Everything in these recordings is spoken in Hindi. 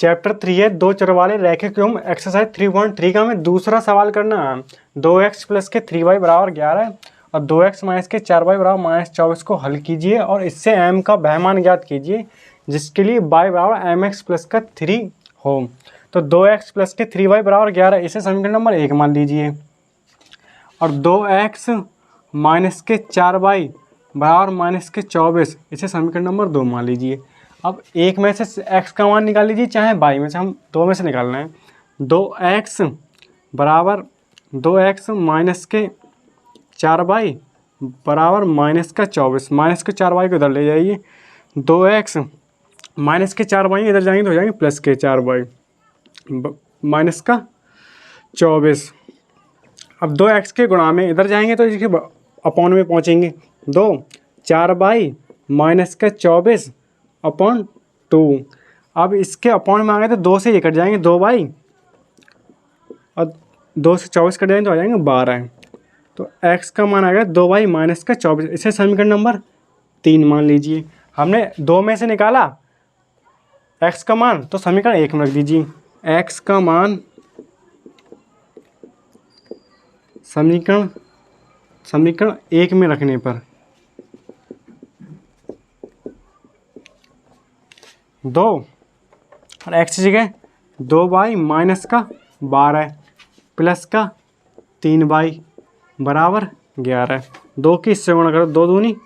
चैप्टर 3 है दो चर वाले रैखिक एवं एक्सरसाइज 3.3 का हमें दूसरा सवाल करना है। 2x प्लस के 3y बराबर 11 और 2x माइनस के 4y बराबर -24 को हल कीजिए और इससे m का वहमान ज्ञात कीजिए जिसके लिए y बराबर mx प्लस का 3 हो। तो 2x प्लस के 3y बराबर 11 इसे समीकरण नंबर 1 मान लीजिए और 2x माइनस के 4y बराबर माइनस के 24 इसे समीकरण नंबर 2 मान लीजिए। अब एक में से x का मान निकाल लीजिए चाहे y में से, हम दो में से निकालना है। 2x बराबर 2x माइनस के 4y बराबर माइनस का 24, माइनस के 4y को इधर ले जाइए। 2x माइनस के 4y इधर जाएंगे तो हो जाएंगे प्लस के 4y माइनस का 24। अब 2x के गुणा में इधर जाएंगे तो इसके अपॉन में पहुँचेंगे। 4y माइनस का 24 अपॉन 2। अब इसके अपॉन में आ गए तो 2 से ये कट जाएंगे 2y और 2 से 24 कट जाएंगे तो आ जाएंगे 12। तो x का मान आ गया 2y माइनस का 24, इसे समीकरण नंबर 3 मान लीजिए। हमने 2 में से निकाला x का मान तो समीकरण 1 में रख दीजिए। x का मान समीकरण 1 में रखने पर 2 और x की जगह 2y माइनस का 12 प्लस का 3y बराबर 11। 2 की इससे गुणा करो 2 दूनी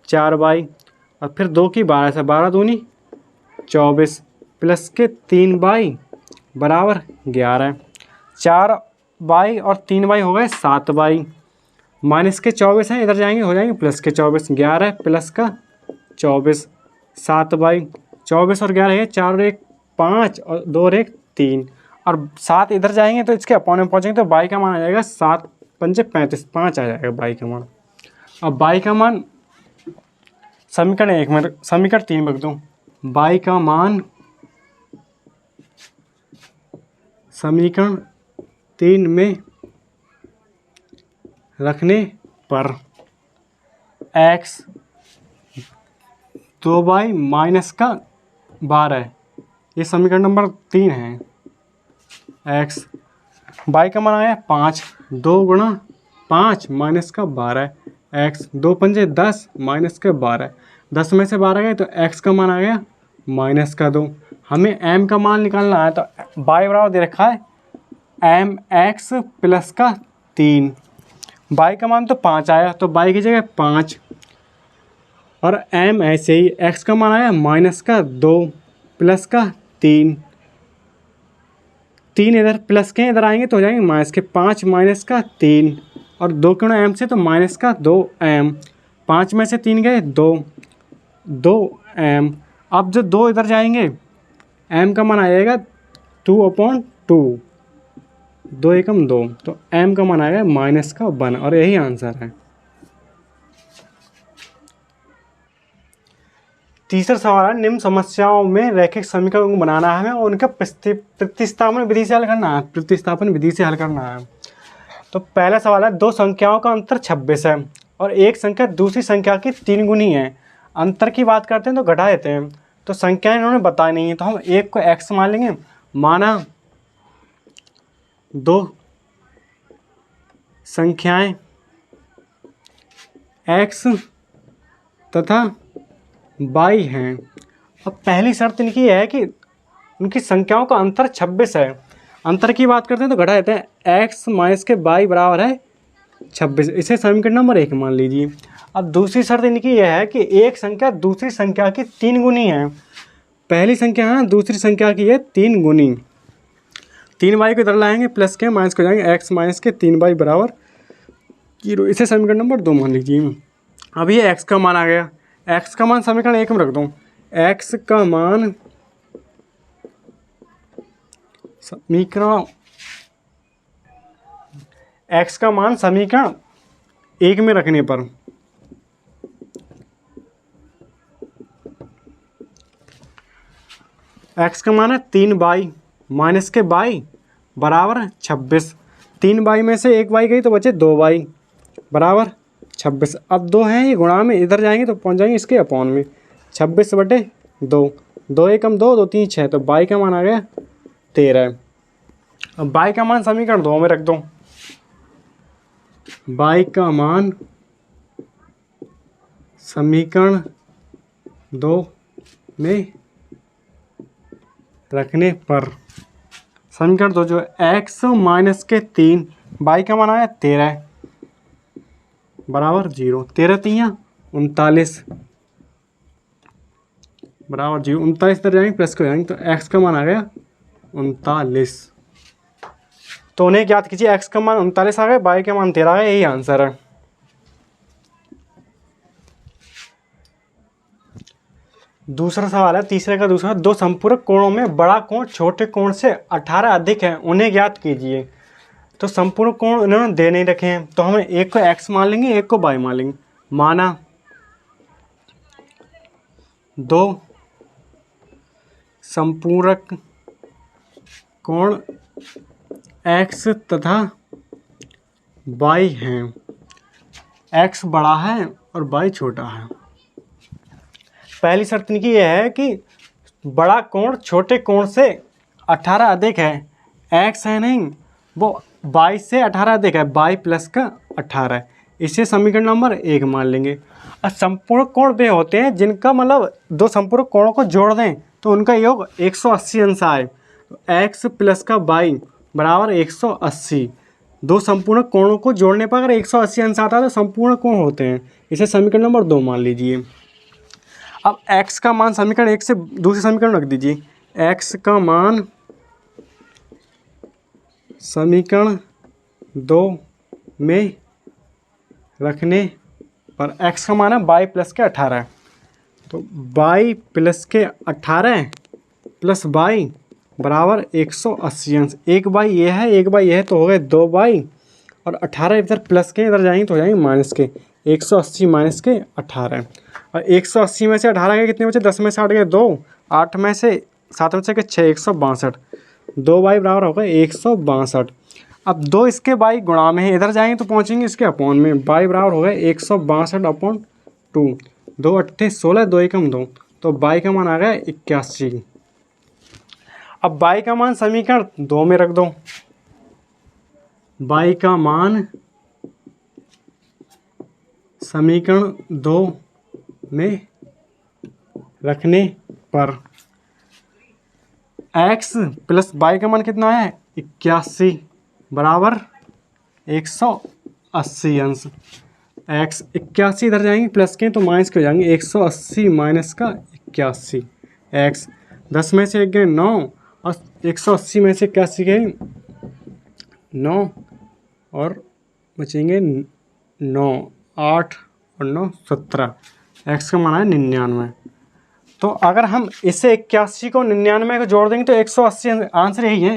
4y और फिर 2 की 12 से 12 दूनी 24 प्लस के 3y बराबर 11। 4y और 3y हो गए 7y माइनस के 24 हैं, इधर जाएंगे हो जाएंगे प्लस के 24। 11 प्लस का 24 7y 24 और 11 है 4 और 1 5 और 2 और 1 3 और 7 इधर जाएंगे तो इसके अपॉन में पहुँचेंगे तो y का मान आ जाएगा 7 पंजे 35 5 आ जाएगा y का मान। अब y का मान समीकरण 1 में समीकरण 3 रख दूँ। y का मान समीकरण 3 में रखने पर x 2y माइनस का 12 ये समीकरण नंबर 3 है। x y का मान आया 5 2 गुणा 5 माइनस का 12 x 2 पंजे 10 माइनस के 12 10 में से 12 गए तो x का मान आ गया माइनस का 2। हमें m का मान निकालना है तो y बराबर दे रखा है mx प्लस का 3। y का मान तो 5 आया तो y की जगह 5 और m ऐसे ही x का मान आया माइनस का 2 प्लस का 3 इधर प्लस के इधर आएंगे तो हो जाएंगे माइनस के 5 माइनस का 3 और 2 गुणा m से तो माइनस का 2m 5 में से 3 गए 2m। अब जो 2 इधर जाएंगे m का मान आएगा 2/2 2 एकम 2 तो m का मान आएगा माइनस का 1 और यही आंसर है। तीसरा सवाल है निम्न समस्याओं में रैखिक समीकरण को बनाना है और उनका प्रतिस्थापन विधि से हल करना है। प्रतिस्थापन विधि से हल करना है। तो पहला सवाल है दो संख्याओं का अंतर 26 है और एक संख्या दूसरी संख्या की 3 गुनी है। अंतर की बात करते हैं तो घटा देते हैं। तो संख्याएं इन्होंने बताई नहीं है तो हम एक को x मान लेंगे। माना दो संख्याएं x तथा y हैं। अब पहली शर्त इनकी है कि उनकी संख्याओं का अंतर 26 है। अंतर की बात करते हैं तो घटा देते हैं x माइनस के y बराबर है 26, इसे समीकरण नंबर 1 मान लीजिए। अब दूसरी शर्त इनकी यह है कि एक संख्या दूसरी संख्या की 3 गुनी है। पहली संख्या है दूसरी संख्या की है 3 गुनी। 3y को इधर लाएंगे प्लस के माइनस को जाएंगे x माइनस के 3y बराबर 0, इसे समीकरण नंबर 2 मान लीजिए। अब ये x का मान आ गया। x का मान समीकरण 1 में रख दूँ। x का मान समीकरण समीकरण 1 में रखने पर x का मान है 3y माइनस के y बराबर 26। 3y में से 1y गई तो बचे 2y बराबर 26। अब 2 हैं ये गुणा में इधर जाएंगे तो पहुंच जाएंगे इसके अपॉन में 26/2 2 एकम 2, 2 3 6, तो बाई का मान आ गया 13। अब बाई का मान समीकरण 2 में रख दो। बाई का मान समीकरण 2 में रखने पर समीकरण 2 जो x माइनस के 3, बाई का मान आया 13 बराबर 0, 13 3 39 बराबर 0, 39 इधर जाएंगे प्लस को जाएंगे, तो x का मान आ गया 39। तो उन्हें ज्ञात कीजिए, x का मान 39 आ गया, बाई का मान 13 आ गया, यही आंसर है। दूसरा सवाल है, तीसरे का दूसरा, दो संपूरक कोणों में बड़ा कोण छोटे कोण से 18 अधिक है, उन्हें ज्ञात कीजिए। तो संपूरक कोण इन्होंने दे नहीं रखे हैं, तो हम एक को x मान लेंगे, एक को y मान लेंगे। माना दो संपूरक कोण x तथा y हैं, x बड़ा है और y छोटा है। पहली शर्त इनकी यह है कि बड़ा कोण छोटे कोण से 18 अधिक है, x है नहीं, वो y से 18 अधिक है, y प्लस का 18 है। इसे समीकरण नंबर 1 मान लेंगे। और संपूर्ण कोण वे होते हैं जिनका मतलब दो संपूर्ण कोणों को जोड़ दें तो उनका योग 180 अंश आए। x प्लस का y बराबर 180। दो संपूर्ण कोणों को जोड़ने पर अगर 180 अंश आता है तो संपूर्ण कोण होते हैं। इसे समीकरण नंबर 2 मान लीजिए। अब x का मान समीकरण 1 से दूसरे समीकरण रख दीजिए। x का मान समीकरण 2 में रखने पर x का मान है y प्लस के 18, तो y प्लस के 18 प्लस y बराबर 180 अंश। एक y ये है, एक y ये है, तो हो गए 2y और 18 इधर प्लस के इधर जाएंगे तो हो जाएंगे माइनस के। 180 माइनस के 18 और 180 में से 18 के कितने बचे, 10 में से 8 गए 2, 8 में से 7 में से 6, 162। 2y बराबर होगा 162। अब 2 इसके y गुणा में है, इधर जाएंगे तो पहुंचेंगे इसके अपॉन में। y बराबर होगा 162/2। 2 8 16, 2 एकम 2, तो y का मान आ गया 81। अब y का मान समीकरण 2 में रख दो। y का मान समीकरण 2 में रखने पर x प्लस y का मान कितना है 81 बराबर 180 अंश। x 81 इधर जाएंगे प्लस के तो माइनस के हो जाएंगे, 180 माइनस का 81। x 10 में से 1 गए 9 और 180 में से 81 गए 9 और बचेंगे 9, 8 और 9 17। x का मान है 99। तो अगर हम इसे 81 को 99 को जोड़ देंगे तो 180 आंसर यही है।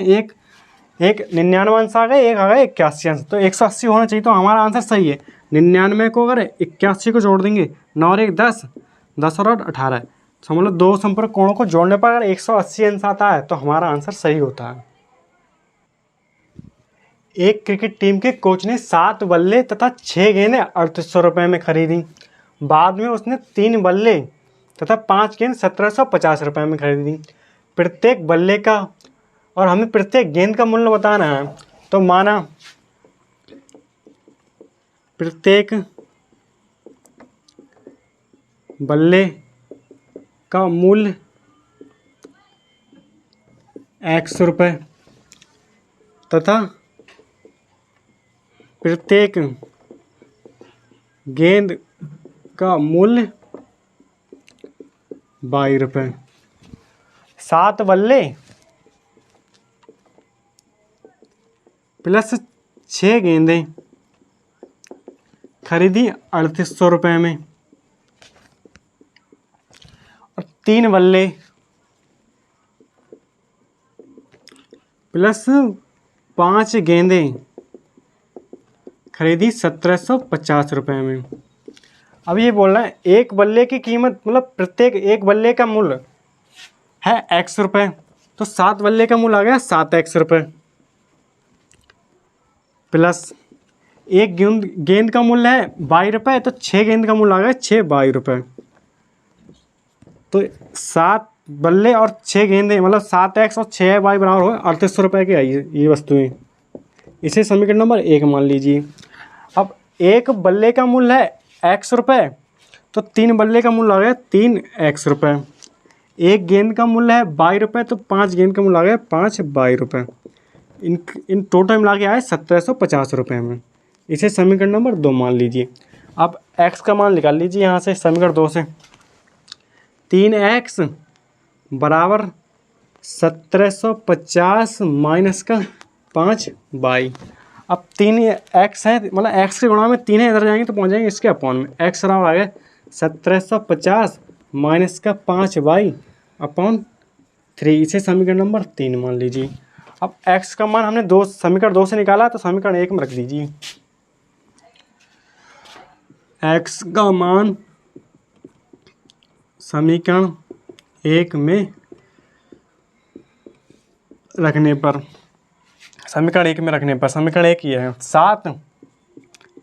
एक 99 अंश आ गए, एक आ गए 81 अंश, तो 180 होना चाहिए, तो हमारा आंसर सही है। 99 को अगर 81 को जोड़ देंगे, 9 और 1 10, 10 और 8 18, तो मतलब दो संपर्क कोणों को जोड़ने पर अगर 180 अंश आता है तो हमारा आंसर सही होता है। एक क्रिकेट टीम के कोच ने 7 बल्ले तथा 6 गेंदें 3800 रुपये में खरीदी। बाद में उसने 3 बल्ले तथा 5 गेंद 1750 रुपये में खरीदी। प्रत्येक बल्ले का और हमें प्रत्येक गेंद का मूल्य बताना है। तो माना प्रत्येक बल्ले का मूल्य 100 रुपये तथा प्रत्येक गेंद का मूल्य 22 रुपये। 7 बल्ले प्लस 6 गेंदें खरीदी 3800 रुपये में और 3 बल्ले प्लस 5 गेंदें खरीदी 1750 रुपये में। अब ये बोल रहा है एक बल्ले की कीमत मतलब प्रत्येक एक बल्ले का मूल्य है x रुपये, तो 7 बल्ले का मूल्य आ गया 7x रुपये प्लस एक गेंद का मूल्य है 22 रुपये, तो 6 गेंद का मूल्य आ गया 6 22 रुपये। तो 7 बल्ले और 6 गेंदें, मतलब 7x और 6y बराबर हो 3800 रुपये की आई ये वस्तुएं। इसे समीकरण नंबर 1 मान लीजिए। अब एक बल्ले का मूल्य है x रुपये, तो 3 बल्ले का मूल्य आ गया 3x रुपये। एक गेंद का मूल्य है y रुपये, तो 5 गेंद का मूल्य आ गया 5y रुपये। इन टोटल मिला के आए 1750 रुपये में। इसे समीकरण नंबर 2 मान लीजिए। अब x का मान निकाल लीजिए यहाँ से समीकरण 2 से। 3x बराबर 1750 माइनस का 5y। अब 3x है, मतलब x के गुणा में 3 है, इधर जाएंगे तो पहुँच जाएंगे इसके अपॉन में। x बराबर आ गया 1750 माइनस का 5y अपॉन 3। इसे समीकरण नंबर 3 मान लीजिए। अब x का मान हमने समीकरण 2 से निकाला, तो समीकरण 1 में रख दीजिए। x का मान समीकरण 1 में रखने पर, समीकरण 1 ये है 7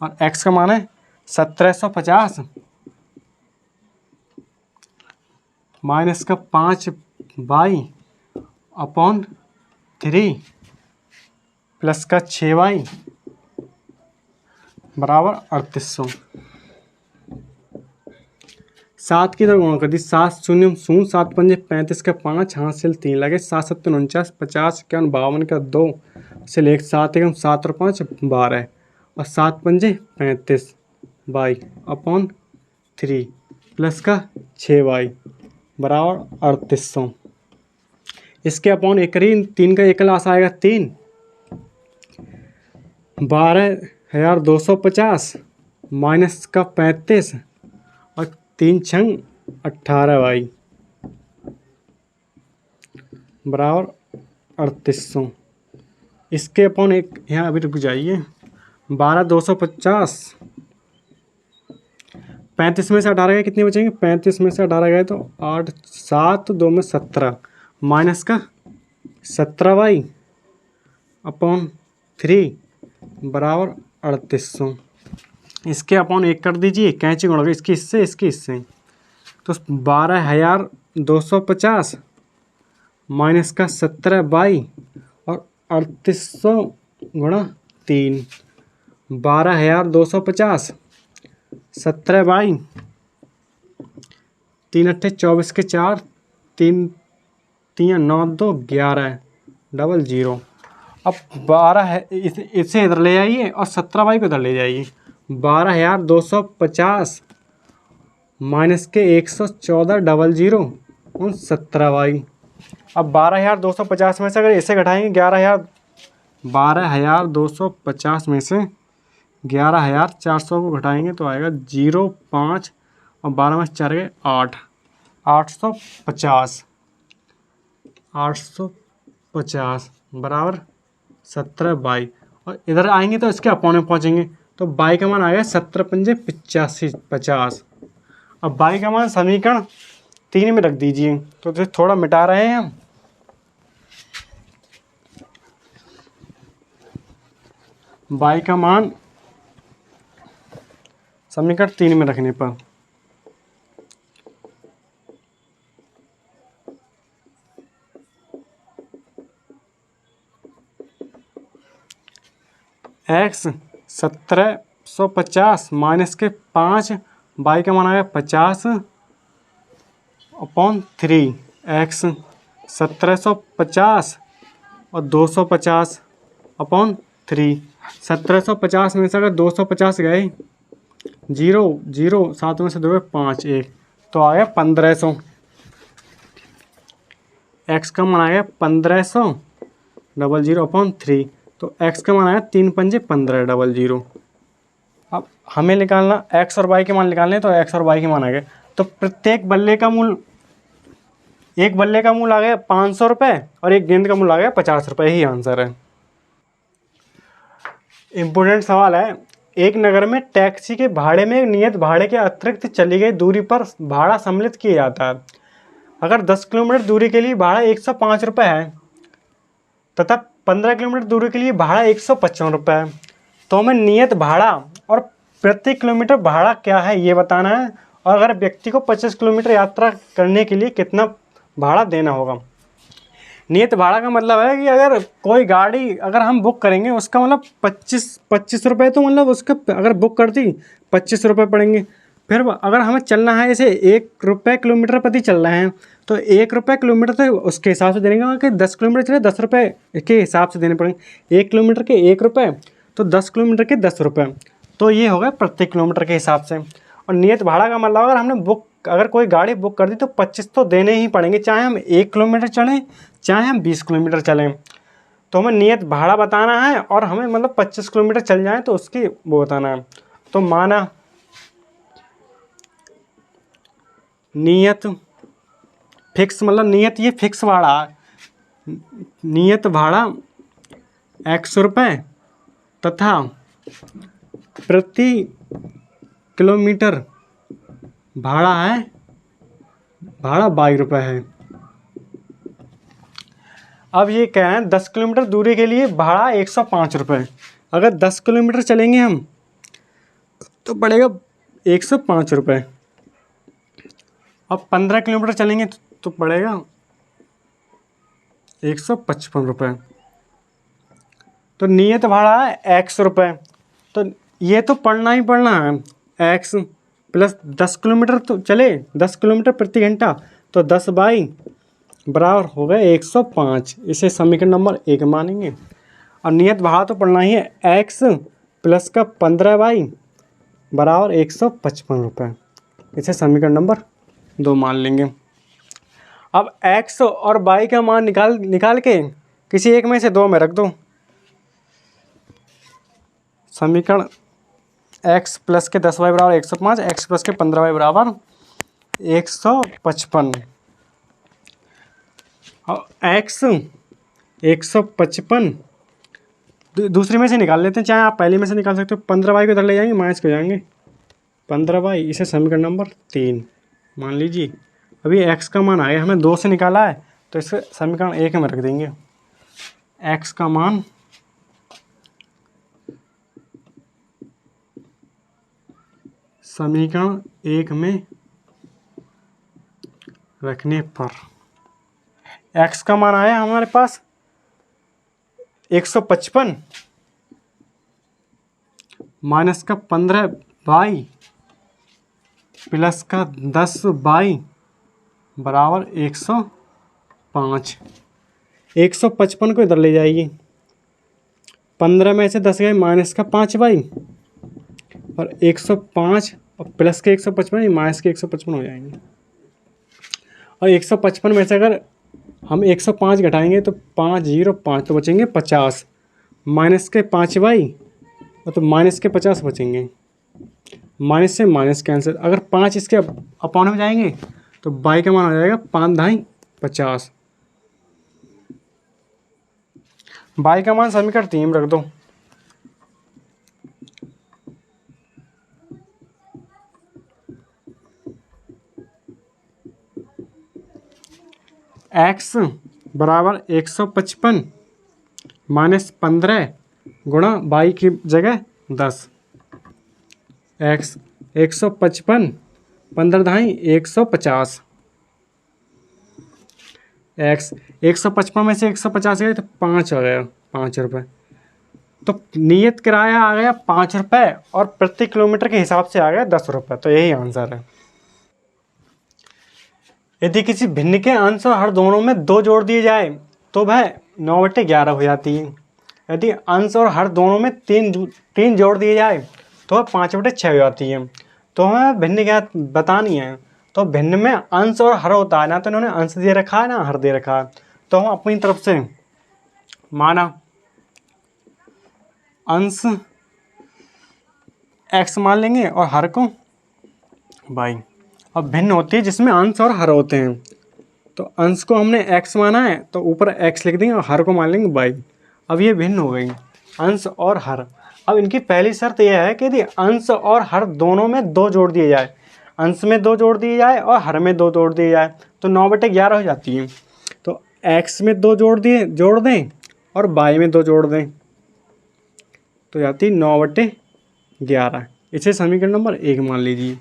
और x का मान है 1750 माइनस का 5y अपॉन 3 प्लस का 6y बराबर 3800। 7 की तरफ गुणा कर दी, 7 शून्य 0, 7 पंजे 35 का 5, हासिल 3 लगे, 7 7 49, 50 51 52 का 2 से लेकर 7 एकम 7 और 5 12 और 7 पंजे 35 y अपॉन 3 प्लस का 6y बराबर 3800। इसके अपॉन एक करीब 3 का एक क्लास आएगा 3, 12,250 माइनस का 35 और 3 छंग 18y बराबर 3800। इसके अपॉन एक यहाँ अभी रुक जाइए, 12,250 35 में से 18 गए, कितने बचेंगे? 35 में से 18 गए तो 8, 7 2 में 17 माइनस का 17y अपॉन 3 बराबर 3800। इसके अपॉन एक कर दीजिए, कैंची गुणा इसकी इससे तो 12,250 माइनस का 17y और 3800 गुणा 3, 12,250 17y 3 अट्ठे 24 के 4, 3 3 9 2 11 00। अब 12 है, इसे इधर ले जाइए और 17y को इधर ले जाइए। 12,250 माइनस के 114 00 और 17y। अब 12,250 में से अगर इसे घटाएंगे 12,250 में से 11,400 को घटाएंगे तो आएगा 0 5 और 12 में 4 गए 8, 850 बराबर 17y। और इधर आएंगे तो इसके अपॉन में पहुँचेंगे, तो y का मान आ गया 17 पंजे 85 50। अब y का मान समीकरण 3 में रख दीजिए। तो थोड़ा मिटा रहे हैं हम। y का मान समीकरण 3 में रखने पर x 1750 माइनस के 5 y का मान आ गया 50 अपॉन 3 x 1750 और 250 अपॉन 3। 1750 में से अगर 250 गए 0 0 7 में से 2 5 1 तो आ गया 1500। x का मान आ गया 1500 00 अपॉन 3, तो x का मान आया 3 पंजे 15 00। अब हमें निकालना x और y के मान निकालने, तो x और y के मान आ गए। तो प्रत्येक बल्ले का मूल्य, एक बल्ले का मूल्य आ गया 500 रुपये और एक गेंद का मूल्य आ गया 50 रुपये। ही आंसर है। इम्पोर्टेंट सवाल है, एक नगर में टैक्सी के भाड़े में नियत भाड़े के अतिरिक्त चली गई दूरी पर भाड़ा सम्मिलित किया जाता है। अगर 10 किलोमीटर दूरी के लिए भाड़ा 105 रुपये है तथा 15 किलोमीटर दूरी के लिए भाड़ा 155 रुपये है, तो हमें नियत भाड़ा और प्रति किलोमीटर भाड़ा क्या है ये बताना है। और अगर व्यक्ति को 25 किलोमीटर यात्रा करने के लिए कितना भाड़ा देना होगा। नियत भाड़ा का मतलब है कि अगर कोई गाड़ी अगर हम बुक करेंगे उसका मतलब 25 रुपये, तो मतलब उसका अगर बुक कर दी 25 रुपये पड़ेंगे। फिर अगर हमें चलना है जैसे 1 रुपये किलोमीटर प्रति चल रहे हैं तो 1 रुपये किलोमीटर तो उसके हिसाब से देंगे कि 10 किलोमीटर चले 10 रुपये के हिसाब से देने पड़ेंगे। 1 किलोमीटर के 1 रुपये तो 10 किलोमीटर के 10 रुपये, तो ये होगा प्रति किलोमीटर के हिसाब से। और नियत भाड़ा का मतलब अगर हमने अगर कोई गाड़ी बुक कर दी तो 25 तो देने ही पड़ेंगे, चाहे हम 1 किलोमीटर चलें चाहे हम 20 किलोमीटर चलें। तो हमें नियत भाड़ा बताना है और हमें मतलब 25 किलोमीटर चल जाएँ तो उसकी वो बताना है। तो माना नियत फिक्स, मतलब नियत ये फिक्स भाड़ा, नियत भाड़ा 100 रुपये तथा प्रति किलोमीटर भाड़ा 22 रुपये है। अब ये कह रहे हैं 10 किलोमीटर दूरी के लिए भाड़ा 105 रुपये। अगर 10 किलोमीटर चलेंगे हम तो पड़ेगा 105 रुपये। अब 15 किलोमीटर चलेंगे तो पड़ेगा 155 रुपये। तो नियत भाड़ा है 100 रुपये। तो ये तो पढ़ना ही पढ़ना है। एक्स प्लस 10 किलोमीटर तो चले 10 किलोमीटर प्रति घंटा, तो 10 बाई बराबर हो गए 105। इसे समीकरण नंबर 1 मानेंगे। और नियत भाड़ा तो पढ़ना ही है एक्स प्लस का 15 बाई बराबर 155 रुपये। इसे समीकरण नंबर 2 मान लेंगे। अब एक्स और बाई का मान निकाल के किसी एक में से 2 में रख दो। समीकरण एक्स प्लस के 10 बाई बराबर 105, एक्स प्लस के 15 बाई बराबर 155। और एक्स 155 दूसरी में से निकाल लेते हैं, चाहे आप पहली में से निकाल सकते हो। 15 बाई को इधर ले जाएंगे, माइनस को जाएंगे 15 बाई। इसे समीकरण नंबर 3 मान लीजिए। अभी एक्स का मान आया, हमें 2 से निकाला है तो इसे समीकरण 1 में रख देंगे। एक्स का मान समीकरण 1 में रखने पर एक्स का मान आया हमारे पास 155 माइनस का 15 बाई प्लस का 10 बाई बराबर 105। 155 को इधर ले जाइए, 15 में से 10 गए माइनस का 5 बाई और 105 और प्लस के 155 माइनस के 155 हो जाएंगे। और 155 में से अगर हम 105 घटाएंगे तो 505 तो बचेंगे 50, माइनस के 5 बाई और तो माइनस के 50 बचेंगे। माइनस से माइनस कैंसिल, अगर 5 इसके अपॉन में जाएंगे तो बाई का मान हो जाएगा 5 ढाई 50। बाई का मान समीकरण 3 में रख दो। एक्स बराबर 155 माइनस 15 गुणा बाई की जगह 10। एक्स 155 15 ढाई 150। एक्स 155 में से 150 गए तो 5 आ गया, 5 रुपये। तो नियत किराया आ गया 5 रुपये और प्रति किलोमीटर के हिसाब से आ गया 10 रुपये। तो यही आंसर है। यदि किसी भिन्न के अंश और हर दोनों में 2 जोड़ दिए जाए तो वह 9/11 हो जाती है। यदि अंश और हर दोनों में 3 जोड़ दिए जाए तो वह 5/6 हो जाती है। तो हमें भिन्न क्या बतानी है। तो भिन्न में अंश और हर होता है ना, तो इन्होंने अंश दे रखा है ना हर दे रखा है। तो हम अपनी तरफ से माना अंश एक्स मान लेंगे और हर को बाई। अब भिन्न होती है जिसमें अंश और हर होते हैं। तो अंश को हमने x माना है तो ऊपर x लिख देंगे और हर को मान लेंगे बाई। अब ये भिन्न हो गई अंश और हर। अब इनकी पहली शर्त यह है कि यदि अंश और हर दोनों में 2 जोड़ दिए जाए, अंश में 2 जोड़ दिए जाए और हर में 2 जोड़ दिए जाए तो 9/11 हो जाती है। तो x में 2 जोड़ दें और बाई में 2 जोड़ दें तो जाती 9/11। इसे समीकरण नंबर 1 मान लीजिए।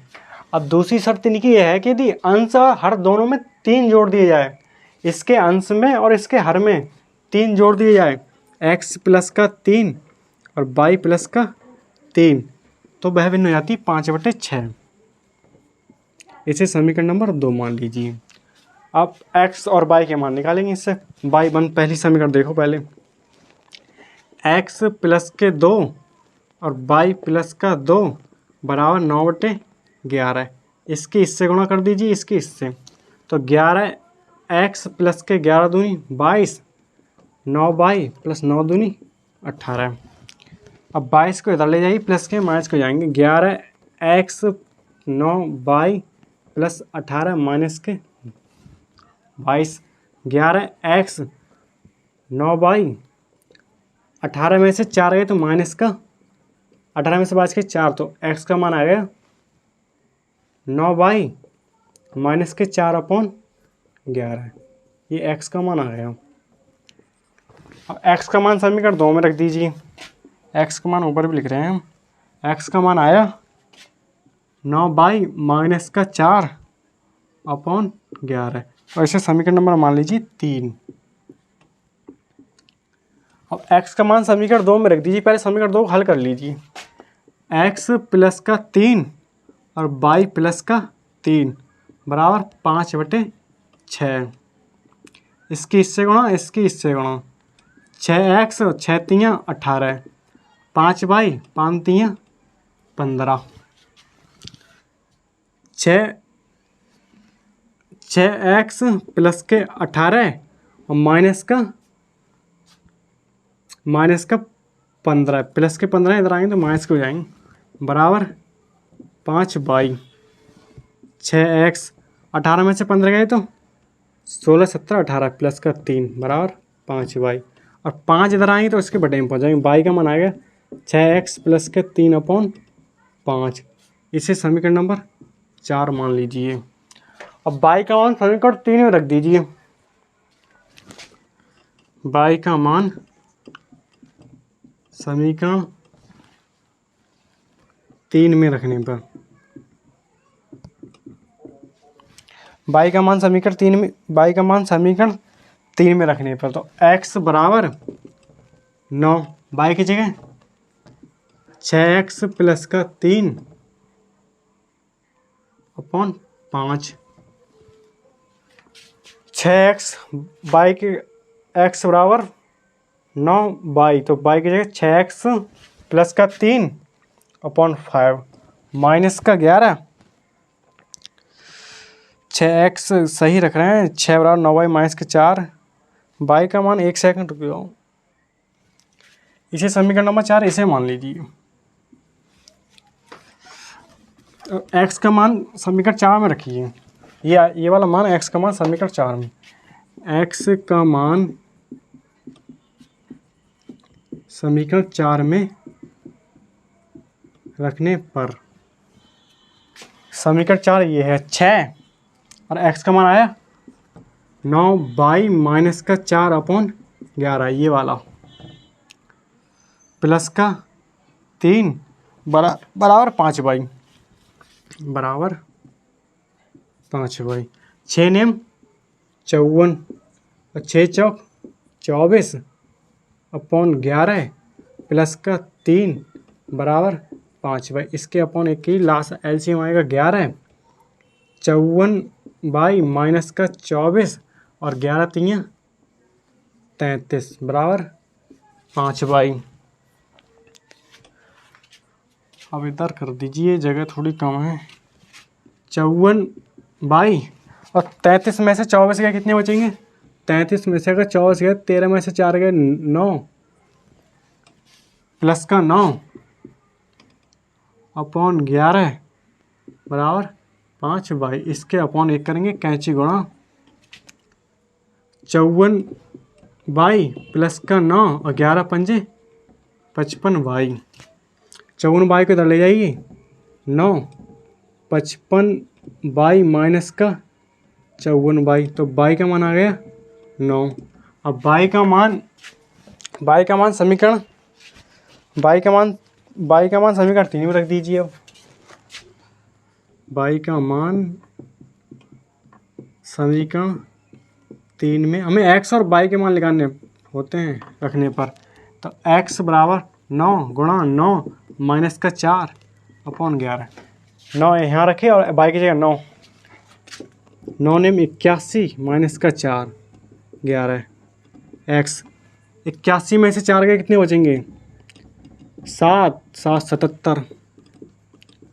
अब दूसरी शर्त इनकी यह है कि यदि अंश और हर दोनों में 3 जोड़ दिए जाए इसके अंश में और इसके हर में 3 जोड़ दिए जाए, x प्लस का 3 और y प्लस का 3, तो वह भिन्न हो जाती है 5/6। इसे समीकरण नंबर 2 मान लीजिए। अब x और y के मान निकालेंगे इससे। y1 पहली समीकरण देखो पहले, x प्लस के 2 और y प्लस का 2 बराबर 9/11। इसके इससे गुणा कर दीजिए, इसके इससे, तो 11 x प्लस के 11 दूनी 22, 9y प्लस 9 दूनी 18। अब 22 को इधर ले जाइए, प्लस के माइनस को जाएंगे, 11x 9y प्लस 18 माइनस के 22, 11x 9y, 18 में से 4 गए तो माइनस का, 18 में से 22 के 4, तो x का मान आ गया 9y माइनस के 4/11। ये x का मान आ गया। अब x का मान समीकरण 2 में रख दीजिए। x का मान ऊपर भी लिख रहे हैं हम। x का मान आया 9y माइनस का 4/11, और इसे समीकरण नंबर मान लीजिए 3। अब x का मान समीकरण 2 में रख दीजिए। पहले समीकरण 2 को हल कर लीजिए। x प्लस का 3 और y प्लस का 3 बराबर 5/6। इसकी इससे गुणा, इसकी इससे गुणा, 6x और 6 3 18, 5y 5 3 15, 6x प्लस के 18 और माइनस का 15, प्लस के 15 इधर आएंगे तो माइनस के हो जाएंगे, बराबर 5y, 6x 18 में से 15 गए तो 16 17 18 प्लस का 3 बराबर 5y, और 5 इधर आएंगे तो इसके बटे में पहुँच जाएंगे। y का मान आएगा 6x प्लस के 3/5। इसे समीकरण नंबर 4 मान लीजिए। अब y का मान समीकरण 3 में रख दीजिए। y का मान समीकरण 3 में रखने पर, y का मान समीकरण 3 में, y का मान समीकरण 3 में रखने पर, तो x बराबर 9, y की जगह 6x प्लस का 3/5, 6x, y के x बराबर 9y, तो y की जगह 6x प्लस का 3/5 माइनस का 11, 6x सही रख रहे हैं, 6 बराबर 9y माइनस के 4, y का मान 1 सेकंड रुक जाओ, इसे समीकरण नंबर 4 इसे मान लीजिए। x का मान समीकरण 4 में रखिए। ये वाला मान x का मान समीकरण 4 में, x का मान समीकरण 4 में रखने पर, समीकरण 4 ये है 6 और x का मान आया 9y माइनस का 4/11, ये वाला, प्लस का 3 बराबर 5y, बराबर 5y, 6 नेम 54 और 6 चौक 24/11 प्लस का 3 बराबर 5y। इसके अपॉन 1 की लास्ट एलसीएम आएगा 11, 54y माइनस का 24 और 11 3 33 बराबर 5y। अब इधर कर दीजिए, जगह थोड़ी कम है। 54y और 33 में से 24 गए कितने बचेंगे? 33 में से अगर 24 गए, 13 में से 4 गए 9 प्लस का 9/11 बराबर 5y। इसके अपॉन 1 करेंगे, कैंची गुणा 54y प्लस का 9 और 11 पंजे 55y। 54y को इधर ले जाइए, 9 55y माइनस का 54y, तो y का मान आ गया 9। अब y का मान समीकरण समीकरण 3 में रख दीजिए। अब y का मान समीकरण 3 में हमें x और y के मान निकालने होते हैं रखने पर। तो x बराबर 9 गुणा 9 माइनस का 4 अपॉन 11। 9 यहाँ रखे और y की जगह 9। 9 ने 81 माइनस का 4 11 x। 81 में से 4 के कितने बचेंगे? 7 7 77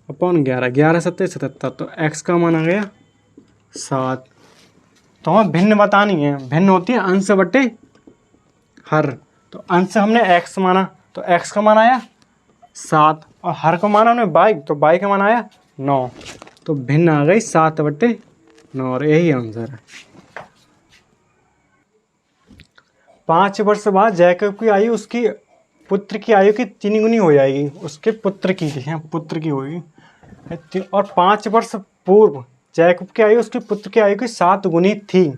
अपॉन 11 11 7 77। तो x का मान आ गया 7। तो हमें भिन्न बतानी है। भिन्न होती है अंश बटे हर। तो अंश हमने x माना तो x का मान आया 7 और हर को माना हमने y तो y का मान आया 9। तो भिन्न आ गई 7 बटे 9 और यही आंसर है। 5 वर्ष बाद जैकब की आयु उसकी पुत्र की आयु की 3 गुनी हो जाएगी। उसके पुत्र की होगी। और 5 वर्ष पूर्व जैकब की आयु उसके पुत्र की आयु की 7 गुनी थी।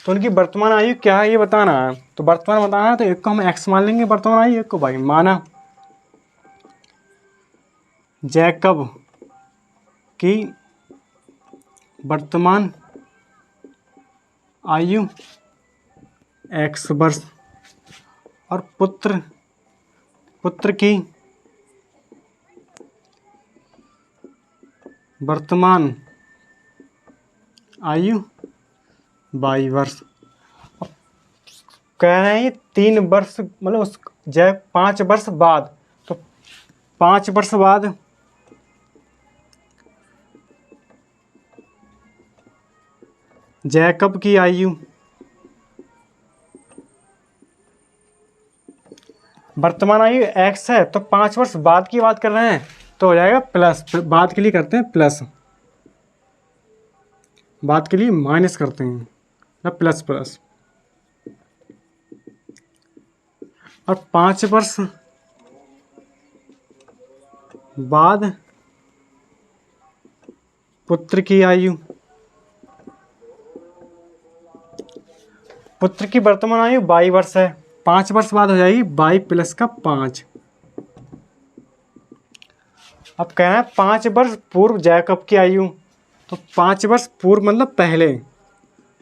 तो उनकी वर्तमान आयु क्या है ये बताना है। तो वर्तमान बताना है तो एक को हम x मान लेंगे वर्तमान आयु, एक को y। माना जैकब की वर्तमान आयु x वर्ष और पुत्र की वर्तमान आयु 22 वर्ष। कह रहे हैं 3 वर्ष मतलब उस 5 वर्ष बाद। तो 5 वर्ष बाद जैकब की आयु वर्तमान आयु x है तो 5 वर्ष बाद की बात कर रहे हैं तो हो जाएगा प्लस। बाद के लिए करते हैं प्लस, बाद के लिए माइनस करते हैं ना, प्लस प्लस। और 5 वर्ष बाद पुत्र की आयु, पुत्र की वर्तमान आयु 22 वर्ष है। 5 वर्ष बाद हो जाएगी 22 प्लस का 5। अब कहना है 5 वर्ष पूर्व जैकब की आयु। तो 5 वर्ष पूर्व मतलब पहले।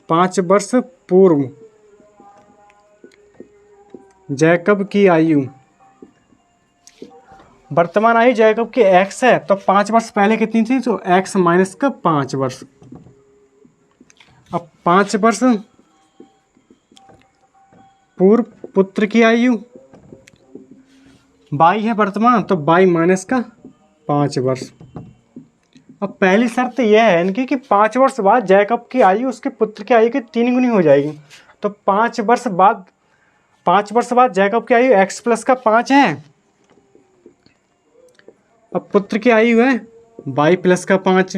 5 वर्ष पूर्व जैकब की आयु, वर्तमान आयु जैकब की x है तो 5 वर्ष पहले कितनी थी? तो x माइनस का 5 वर्ष। अब 5 वर्ष पूर्व पुत्र की आयु 22 है वर्तमान तो 22 माइनस का 5 वर्ष। अब पहली शर्त यह है इनकी कि 5 वर्ष बाद जैकब की आयु उसके पुत्र की आयु की 3 गुनी हो जाएगी। तो 5 वर्ष बाद जैकब की आयु x प्लस का 5 है। अब पुत्र की आयु है 22 प्लस का 5।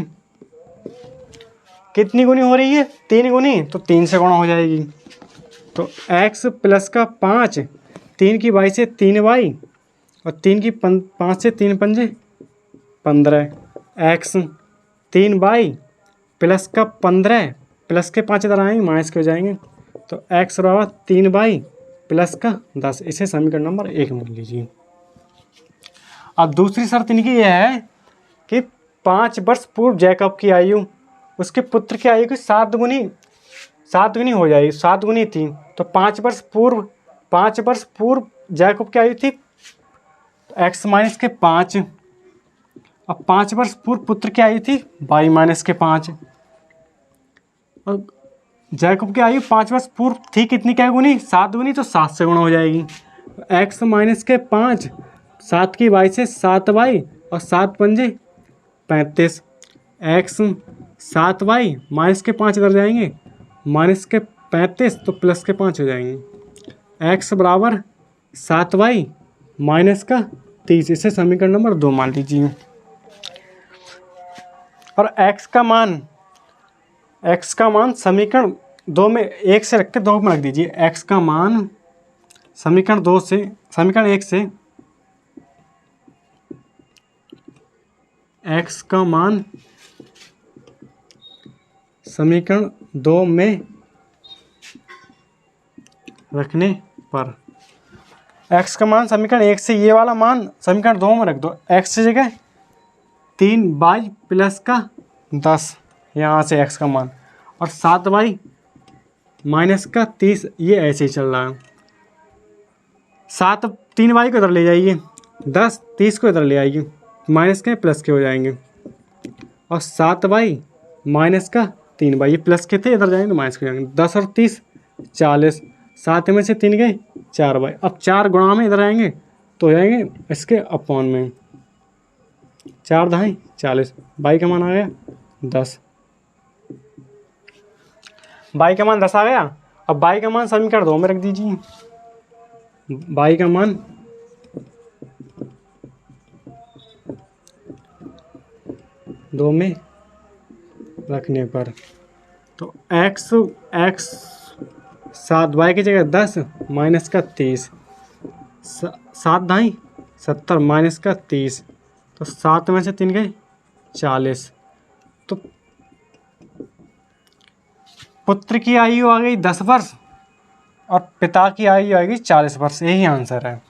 कितनी गुनी हो रही है? 3 गुनी। तो 3 से गुणा हो जाएगी। तो x प्लस का 5, 3 की 22 से 3y और 3 की 5 से 3 पंजे 15। x 3y प्लस का 15 प्लस के 5 इधर आएंगे माइनस के हो जाएंगे। तो x बराबर 3y प्लस का 10। इसे समीकरण नंबर 1 मान लीजिए। अब दूसरी शर्त इनकी यह है कि 5 वर्ष पूर्व जैकब की आयु उसके पुत्र की आयु की 7 गुनी हो जाएगी। 7 गुनी थी तो 5 वर्ष पूर्व जैकब की आयु थी x माइनस के 5। अब 5 वर्ष पूर्व पुत्र की आयु थी y माइनस के 5। और जैकब की आयु 5 वर्ष पूर्व थी कितनी क्या गुनी? 7 गुनी। तो 7 से गुणा हो जाएगी। x माइनस के 5, 7 की y से 7y और 7 पंजे 35। x 7y माइनस के 5 इधर जाएंगे माइनस के 35 तो प्लस के 5 हो जाएंगे। x बराबर 7y माइनस का 30। इसे समीकरण नंबर 2 मान लीजिए। और x का मान समीकरण 2 में 1 से रख के 2 में रख दीजिए। x का मान समीकरण 1 से x का मान समीकरण 2 में रखने पर x का मान समीकरण 1 से ये वाला मान समीकरण 2 में रख दो। x की जगह 3y प्लस का 10 यहाँ से x का मान और 7y माइनस का 30, ये ऐसे ही चल रहा है। 7 3y को इधर ले जाइए, 10 30 को इधर ले आइए, माइनस के प्लस के हो जाएंगे, और 7y माइनस का 3y, ये प्लस के थे, इधर जाएंगे तो माइनस के हो जाएंगे। 10 और 30 40, 7 में से 3 गए 4y, अब 4 गुणा में इधर आएंगे तो हो जाएंगे इसके अपॉन में, 4 दहाई 40, y का मान आ गया 10, y का मान 10 आ गया। अब y का मान समीकरण 2 में रख दीजिए, y का मान 2 में रखने पर तो x 7y की जगह 10 माइनस का 30, 7 दहाई 70 माइनस का 30, तो 7 में से 3 गए 40, तो पुत्र की आयु आ गई 10 वर्ष और पिता की आयु आएगी 40 वर्ष, यही आंसर है।